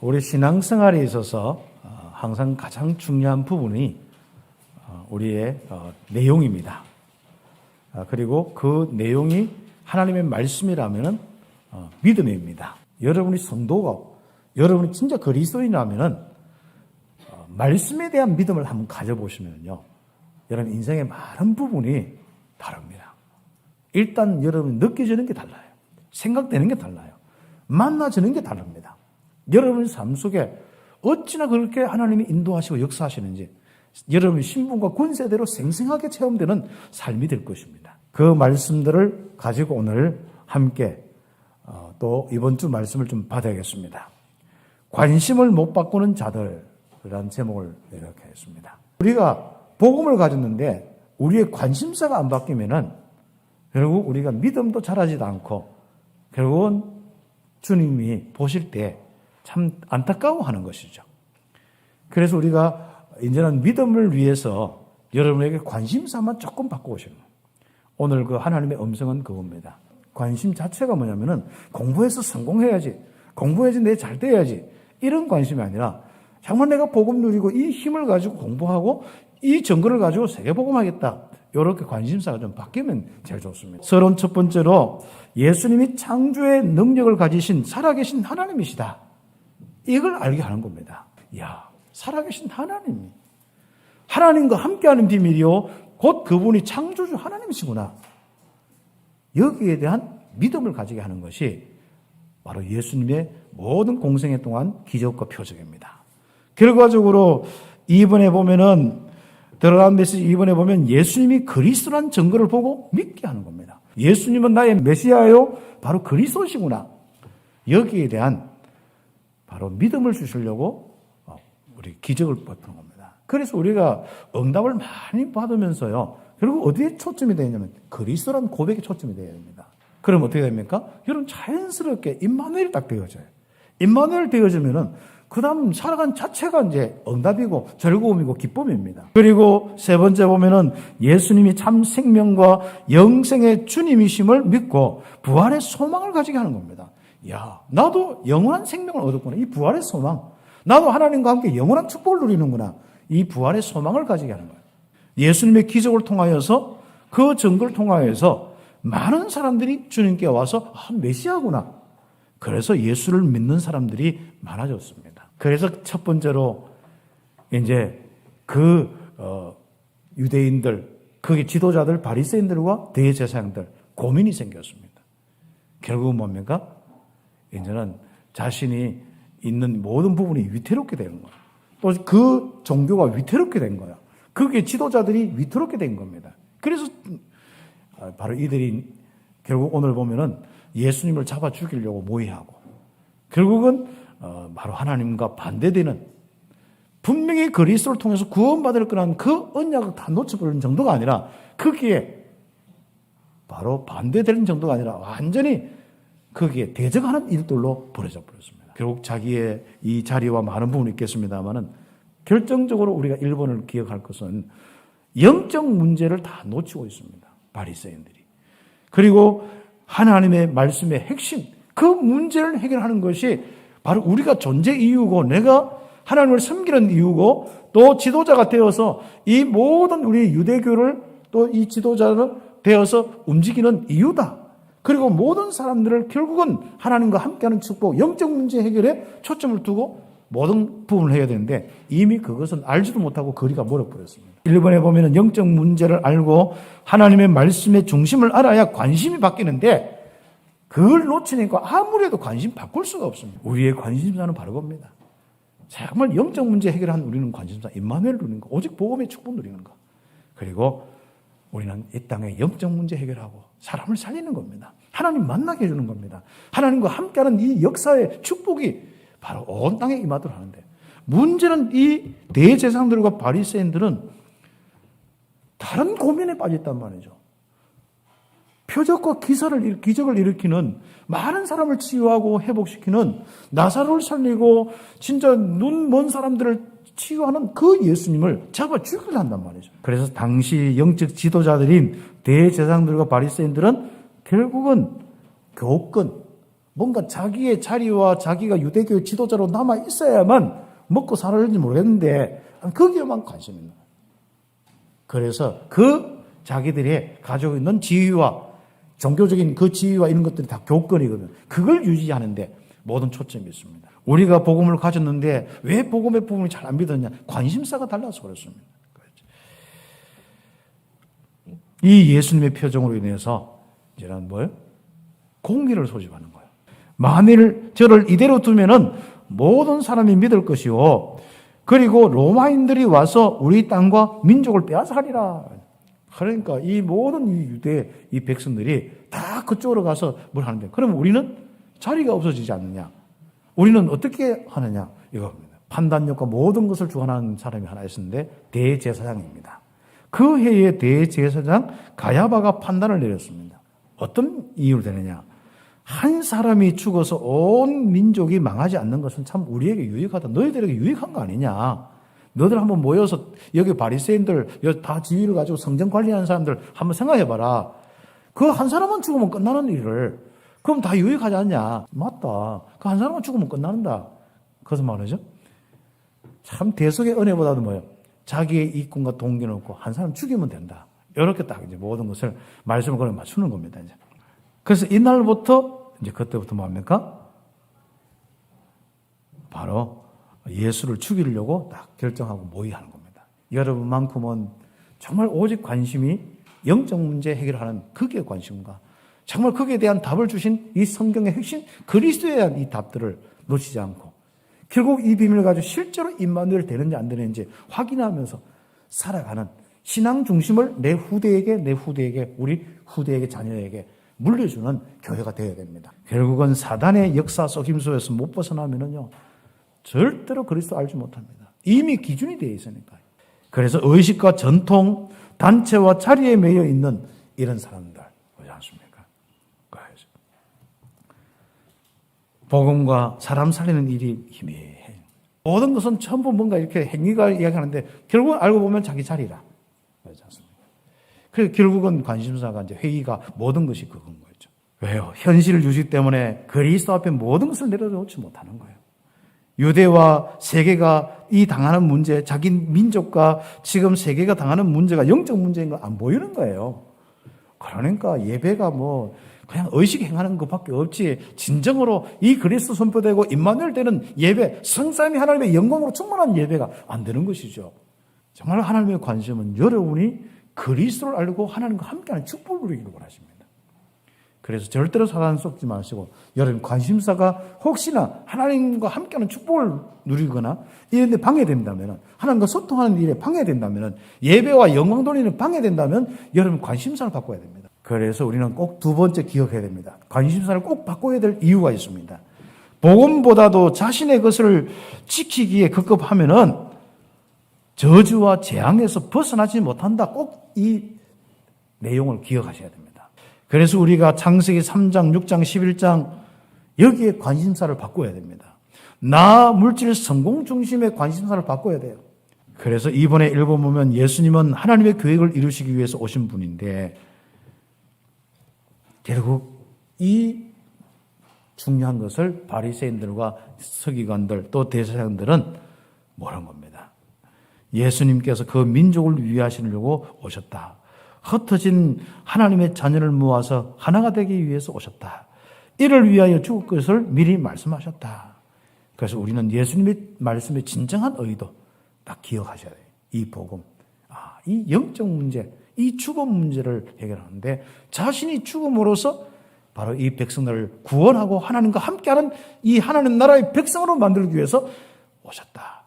우리 신앙생활에 있어서 항상 가장 중요한 부분이 우리의 내용입니다. 그리고 그 내용이 하나님의 말씀이라면 믿음입니다. 여러분이 성도가, 여러분이 진짜 그리스도인이라면 말씀에 대한 믿음을 한번 가져보시면요, 여러분 인생의 많은 부분이 다릅니다. 일단 여러분이 느껴지는 게 달라요. 생각되는 게 달라요. 만나지는 게 다릅니다. 여러분의 삶 속에 어찌나 그렇게 하나님이 인도하시고 역사하시는지 여러분의 신분과 권세대로 생생하게 체험되는 삶이 될 것입니다. 그 말씀들을 가지고 오늘 함께 또 이번 주 말씀을 좀 받아야겠습니다. 관심을 못 바꾸는 자들이라는 제목을 이렇게 했습니다. 우리가 복음을 가졌는데 우리의 관심사가 안 바뀌면은 결국 우리가 믿음도 자라지도 않고 결국은 주님이 보실 때 참 안타까워하는 것이죠. 그래서 우리가 이제는 믿음을 위해서 여러분에게 관심사만 조금 바꿔오시는 거예요. 오늘 그 하나님의 음성은 그겁니다. 관심 자체가 뭐냐면은 공부해서 성공해야지, 공부해야지 내 잘 돼야지, 이런 관심이 아니라 정말 내가 복음 누리고 이 힘을 가지고 공부하고 이 정거를 가지고 세계복음하겠다, 이렇게 관심사가 좀 바뀌면 제일 좋습니다. 서론 첫 번째로 예수님이 창조의 능력을 가지신 살아계신 하나님이시다, 이걸 알게 하는 겁니다. 이야, 살아계신 하나님이, 하나님과 함께하는 비밀이요 곧 그분이 창조주 하나님이시구나, 여기에 대한 믿음을 가지게 하는 것이 바로 예수님의 모든 공생애 동안 기적과 표적입니다. 결과적으로 이번에 보면은 드러난 메시지 2번에 보면 예수님이 그리스도란 증거를 보고 믿게 하는 겁니다. 예수님은 나의 메시아요, 바로 그리스도시구나, 여기에 대한 바로 믿음을 주시려고 우리 기적을 베푸는 겁니다. 그래서 우리가 응답을 많이 받으면서요, 결국 어디에 초점이 되냐면 그리스도란 고백에 초점이 되어야 됩니다. 그럼 어떻게 됩니까? 여러분 자연스럽게 임마누엘이 딱 되어져요. 임마누엘 되어지면은 그 다음 살아간 자체가 이제 응답이고 즐거움이고 기쁨입니다. 그리고 세 번째 보면은 예수님이 참 생명과 영생의 주님이심을 믿고 부활의 소망을 가지게 하는 겁니다. 야, 나도 영원한 생명을 얻었구나, 이 부활의 소망. 나도 하나님과 함께 영원한 축복을 누리는구나, 이 부활의 소망을 가지게 하는 거예요. 예수님의 기적을 통하여서, 그 증거를 통하여서 많은 사람들이 주님께 와서 메시아구나, 그래서 예수를 믿는 사람들이 많아졌습니다. 그래서 첫 번째로 이제 유대인들, 거기 지도자들, 바리새인들과 대제사장들 고민이 생겼습니다. 결국은 뭡니까? 이제는 자신이 있는 모든 부분이 위태롭게 되는 거예요. 또 그 종교가 위태롭게 된 거예요. 그게 지도자들이 위태롭게 된 겁니다. 그래서 바로 이들이 결국 오늘 보면은 예수님을 잡아 죽이려고 모의하고, 결국은 바로 하나님과 반대되는, 분명히 그리스도를 통해서 구원받을 거라는 그 언약을 다 놓쳐버리는 정도가 아니라, 거기에 바로 반대되는 정도가 아니라 완전히 거기에 대적하는 일들로 벌어져 버렸습니다. 결국 자기의 이 자리와 많은 부분이 있겠습니다만은 결정적으로 우리가 1번을 기억할 것은 영적 문제를 다 놓치고 있습니다. 바리새인들이. 그리고 하나님의 말씀의 핵심, 그 문제를 해결하는 것이 바로 우리가 존재 이유고, 내가 하나님을 섬기는 이유고, 또 지도자가 되어서 이 모든 우리 유대교를 또 이 지도자를 되어서 움직이는 이유다. 그리고 모든 사람들을 결국은 하나님과 함께하는 축복, 영적 문제 해결에 초점을 두고 모든 부분을 해야 되는데, 이미 그것은 알지도 못하고 거리가 멀어버렸습니다. 1번에 보면 영적 문제를 알고 하나님의 말씀의 중심을 알아야 관심이 바뀌는데, 그걸 놓치니까 아무래도 관심 바꿀 수가 없습니다. 우리의 관심사는 바로 겁니다. 정말 영적 문제 해결한 우리는 관심사, 임마누엘 누리는 거, 오직 복음의 축복 누리는 거. 그리고 우리는 이 땅의 영적 문제 해결하고 사람을 살리는 겁니다. 하나님 만나게 해주는 겁니다. 하나님과 함께하는 이 역사의 축복이 바로 온 땅에 임하도록 하는데, 문제는 이 대제사장들과 바리새인들은 다른 고민에 빠졌단 말이죠. 표적과 기적을 일으키는, 많은 사람을 치유하고 회복시키는, 나사로를 살리고 진짜 눈 먼 사람들을 치유하는 그 예수님을 잡아 죽이려 한단 말이죠. 그래서 당시 영적 지도자들인 대제사장들과 바리새인들은 결국은 교권, 뭔가 자기의 자리와 자기가 유대교의 지도자로 남아 있어야만 먹고 살을지 모르겠는데 거기에만 관심이 있는 거예요. 그래서 그 자기들이 가지고 있는 지위와 종교적인 그 지위와 이런 것들이 다 교권이거든요. 그걸 유지하는데 모든 초점이 있습니다. 우리가 복음을 가졌는데 왜 복음의 부분이 잘 안 믿었냐? 관심사가 달라서 그렇습니다. 이 예수님의 표정으로 인해서 이제는 뭐예요? 공의를 소집하는 거예요. 만일 저를 이대로 두면은 모든 사람이 믿을 것이요. 그리고 로마인들이 와서 우리 땅과 민족을 빼앗아가리라. 그러니까 이 모든 이 유대 이 백성들이 다 그쪽으로 가서 뭘 하는데, 그러면 우리는 자리가 없어지지 않느냐? 우리는 어떻게 하느냐? 이겁니다. 판단력과 모든 것을 주관하는 사람이 하나 있었는데 대제사장입니다. 그 해에 대제사장 가야바가 판단을 내렸습니다. 어떤 이유로 되느냐? 한 사람이 죽어서 온 민족이 망하지 않는 것은 참 우리에게 유익하다. 너희들에게 유익한 거 아니냐? 너희들 한번 모여서 여기 바리새인들 다 지위를 가지고 성전 관리하는 사람들 한번 생각해봐라. 그 한 사람만 죽으면 끝나는 일을 그럼 다 유익하지 않냐? 맞다. 그 한 사람만 죽으면 끝난다. 그것은 말이죠. 참 대속의 은혜보다도 뭐예요? 자기의 이권과 동기는 없고 한 사람 죽이면 된다. 이렇게 딱 이제 모든 것을 말씀을 걸어 맞추는 겁니다. 이제. 그래서 이날부터 이제 그때부터 뭡니까? 바로 예수를 죽이려고 딱 결정하고 모의하는 겁니다. 여러분만큼은 정말 오직 관심이 영적 문제 해결하는 그게 관심과 정말 거기에 대한 답을 주신 이 성경의 핵심 그리스도에 대한 이 답들을 놓치지 않고 결국 이 비밀을 가지고 실제로 임마누엘 되는지 안 되는지 확인하면서 살아가는 신앙 중심을 내 후대에게 우리 후대에게 자녀에게 물려주는 교회가 되어야 됩니다. 결국은 사단의 역사 속임수에서 못 벗어나면은요 절대로 그리스도 알지 못합니다. 이미 기준이 되어 있으니까요. 그래서 의식과 전통, 단체와 자리에 매여 있는 이런 사람들 그렇지 않습니까? 복음과 사람 살리는 일이 희미해. 모든 것은 전부 뭔가 이렇게 행위가 이야기하는데 결국 알고 보면 자기 자리라. 그렇지 않습니까? 그래서 결국은 관심사가 이제 회의가 모든 것이 그건 거죠. 왜요? 현실 유지 때문에 그리스도 앞에 모든 것을 내려놓지 못하는 거예요. 유대와 세계가 이 당하는 문제, 자기 민족과 지금 세계가 당하는 문제가 영적 문제인 거 안 보이는 거예요. 그러니까 예배가 뭐 그냥 의식 행하는 것밖에 없지 진정으로 이 그리스도 선포되고 임마누엘 되는 예배, 성삼위 하나님의 영광으로 충만한 예배가 안 되는 것이죠. 정말 하나님의 관심은 여러분이 그리스도를 알고 하나님과 함께하는 축복을 누리기를 원하십니다. 그래서 절대로 사단 속지 마시고 여러분 관심사가 혹시나 하나님과 함께하는 축복을 누리거나 이런 데 방해된다면 하나님과 소통하는 일에 방해된다면 예배와 영광 돌리는 방해된다면 여러분 관심사를 바꿔야 됩니다. 그래서 우리는 꼭 두 번째 기억해야 됩니다. 관심사를 꼭 바꿔야 될 이유가 있습니다. 복음보다도 자신의 것을 지키기에 급급하면은 저주와 재앙에서 벗어나지 못한다. 꼭 이 내용을 기억하셔야 됩니다. 그래서 우리가 창세기 3장, 6장, 11장 여기에 관심사를 바꿔야 됩니다. 나 물질 성공 중심의 관심사를 바꿔야 돼요. 그래서 이번에 읽어보면 보면 예수님은 하나님의 계획을 이루시기 위해서 오신 분인데 결국 이 중요한 것을 바리새인들과 서기관들 또 대제사장들은 모르는 겁니다. 예수님께서 그 민족을 위하시려고 오셨다. 흩어진 하나님의 자녀를 모아서 하나가 되기 위해서 오셨다. 이를 위하여 죽을 것을 미리 말씀하셨다. 그래서 우리는 예수님의 말씀의 진정한 의도 딱 기억하셔야 돼요. 이 복음, 이 영적 문제, 이 죽음 문제를 해결하는데 자신이 죽음으로써 바로 이 백성들을 구원하고 하나님과 함께하는 이 하나님 나라의 백성으로 만들기 위해서 오셨다.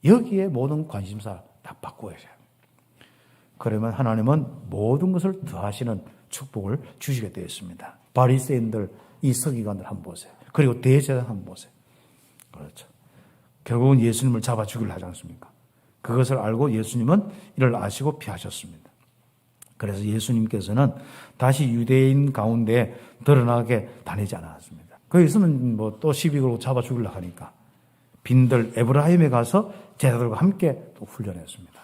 여기에 모든 관심사 딱 바꿔야 돼요. 그러면 하나님은 모든 것을 더하시는 축복을 주시게 되어 있습니다. 바리새인들, 이 서기관들 한번 보세요. 그리고 대제사장 한번 보세요. 그렇죠. 결국은 예수님을 잡아 죽이려 하지 않습니까? 그것을 알고 예수님은 이를 아시고 피하셨습니다. 그래서 예수님께서는 다시 유대인 가운데 드러나게 다니지 않았습니다. 거기 있으면 뭐 또 시비 걸고 잡아 죽이려 하니까 빈들 에브라임에 가서 제자들과 함께 또 훈련했습니다.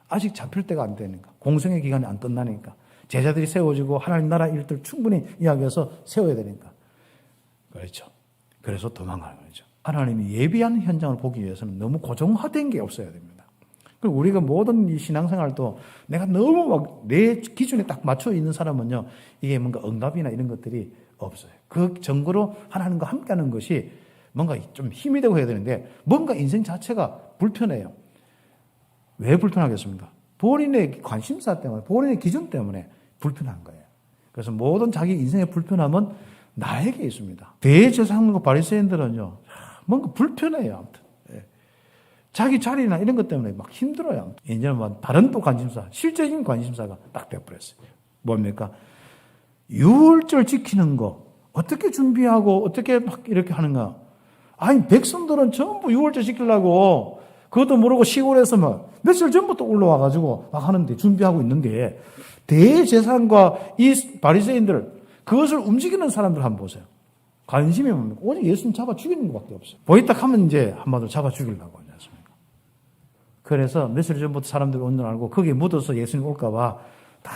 아직 잡힐 때가 안 되니까 공생의 기간이 안 끝나니까 제자들이 세워지고 하나님 나라 일들 충분히 이야기해서 세워야 되니까 그렇죠. 그래서 도망가는 거죠. 하나님이 예비한 현장을 보기 위해서는 너무 고정화된 게 없어야 됩니다. 그리고 우리가 모든 이 신앙생활도 내가 너무 막 내 기준에 딱 맞춰 있는 사람은요, 이게 뭔가 응답이나 이런 것들이 없어요. 그 증거로 하나님과 함께하는 것이 뭔가 좀 힘이 되고 해야 되는데, 뭔가 인생 자체가 불편해요. 왜 불편하겠습니까? 본인의 관심사 때문에, 본인의 기준 때문에 불편한 거예요. 그래서 모든 자기 인생의 불편함은 나에게 있습니다. 대제사장과 바리새인들은요, 뭔가 불편해요. 아무튼 자기 자리나 이런 것 때문에 막 힘들어요. 이제는 뭐 다른 또 관심사, 실제적인 관심사가 딱 돼버렸어요. 뭡니까? 유월절 지키는 거 어떻게 준비하고 어떻게 막 이렇게 하는가? 아니 백성들은 전부 유월절 지키려고 그것도 모르고 시골에서 막 며칠 전부터 올라와가지고 막 하는데 준비하고 있는데 대제사장과 이 바리새인들 그것을 움직이는 사람들 한번 보세요. 관심이 뭡니까? 오직 예수님 잡아 죽이는 것밖에 없어요. 보이딱 하면 이제 한마디로 잡아 죽이려고 하지 않습니까? 그래서 며칠 전부터 사람들이 온 줄 알고 거기에 묻어서 예수님 올까봐 다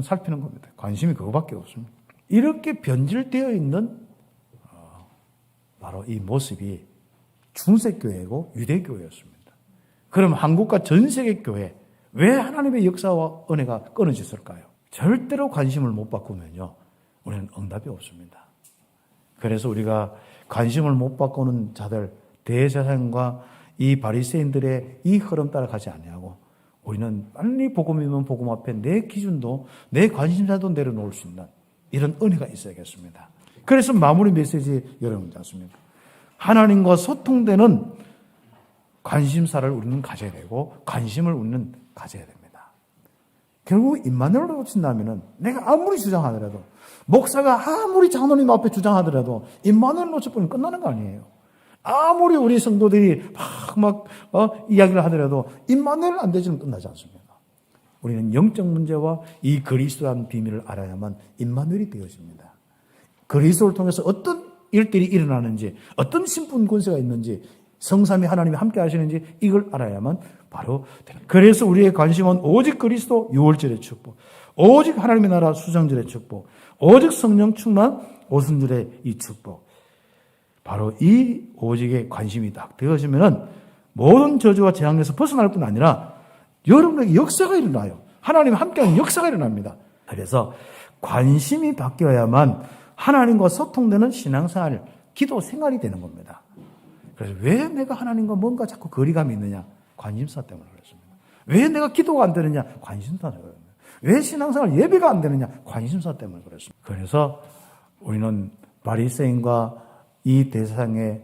살피는 겁니다. 관심이 그거밖에 없습니다. 이렇게 변질되어 있는 바로 이 모습이 중세교회고 유대교회였습니다. 그럼 한국과 전 세계 교회 왜 하나님의 역사와 은혜가 끊어졌을까요? 절대로 관심을 못 바꾸면요, 우리는 응답이 없습니다. 그래서 우리가 관심을 못 바꾸는 자들, 대제사장과 이 바리새인들의 이 흐름 따라 가지 아니하고 우리는 빨리 복음이면 복음 앞에 내 기준도 내 관심사도 내려놓을 수 있는 이런 은혜가 있어야겠습니다. 그래서 마무리 메시지 여러분들 않습니까? 하나님과 소통되는 관심사를 우리는 가져야 되고 관심을 우리는 가져야 됩니다. 결국 임마누엘을 놓친다면은 내가 아무리 주장하더라도, 목사가 아무리 장로님 앞에 주장하더라도 임마누엘 놓쳐버리면 끝나는 거 아니에요. 아무리 우리 성도들이 이야기를 하더라도 임마누엘 안 되지는 끝나지 않습니다. 우리는 영적 문제와 이 그리스도라는 비밀을 알아야만 임마누엘이 되어집니다. 그리스도를 통해서 어떤 일들이 일어나는지, 어떤 신분 권세가 있는지, 성삼위 하나님이 함께 하시는지 이걸 알아야만 바로 되는. 그래서 우리의 관심은 오직 그리스도 유월절의 축복, 오직 하나님의 나라 수정절의 축복, 오직 성령 충만 오순절의 이 축복, 바로 이 오직에 관심이 딱 되어지면은 모든 저주와 재앙에서 벗어날 뿐 아니라 여러분에게 역사가 일어나요. 하나님 함께하는 역사가 일어납니다. 그래서 관심이 바뀌어야만 하나님과 소통되는 신앙생활, 기도 생활이 되는 겁니다. 그래서 왜 내가 하나님과 뭔가 자꾸 거리감이 있느냐? 관심사 때문에 그렇습니다. 왜 내가 기도가 안 되느냐? 관심사 때문에 그렇습니다. 왜 신앙생활 예배가 안 되느냐? 관심사 때문에 그렇습니다. 그래서 우리는 바리새인과 이 대상의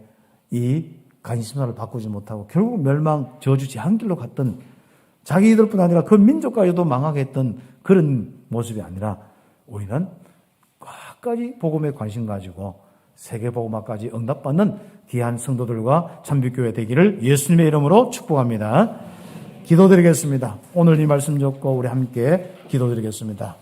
이 관심사를 바꾸지 못하고 결국 멸망, 저주, 재앙길로 갔던, 자기들뿐 아니라 그 민족까지도 망하게 했던 그런 모습이 아니라 우리는 끝까지 복음에 관심 가지고 세계복음화까지 응답받는 귀한 성도들과 참빛교회 되기를 예수님의 이름으로 축복합니다. 기도드리겠습니다. 오늘 이 말씀 듣고 우리 함께 기도드리겠습니다.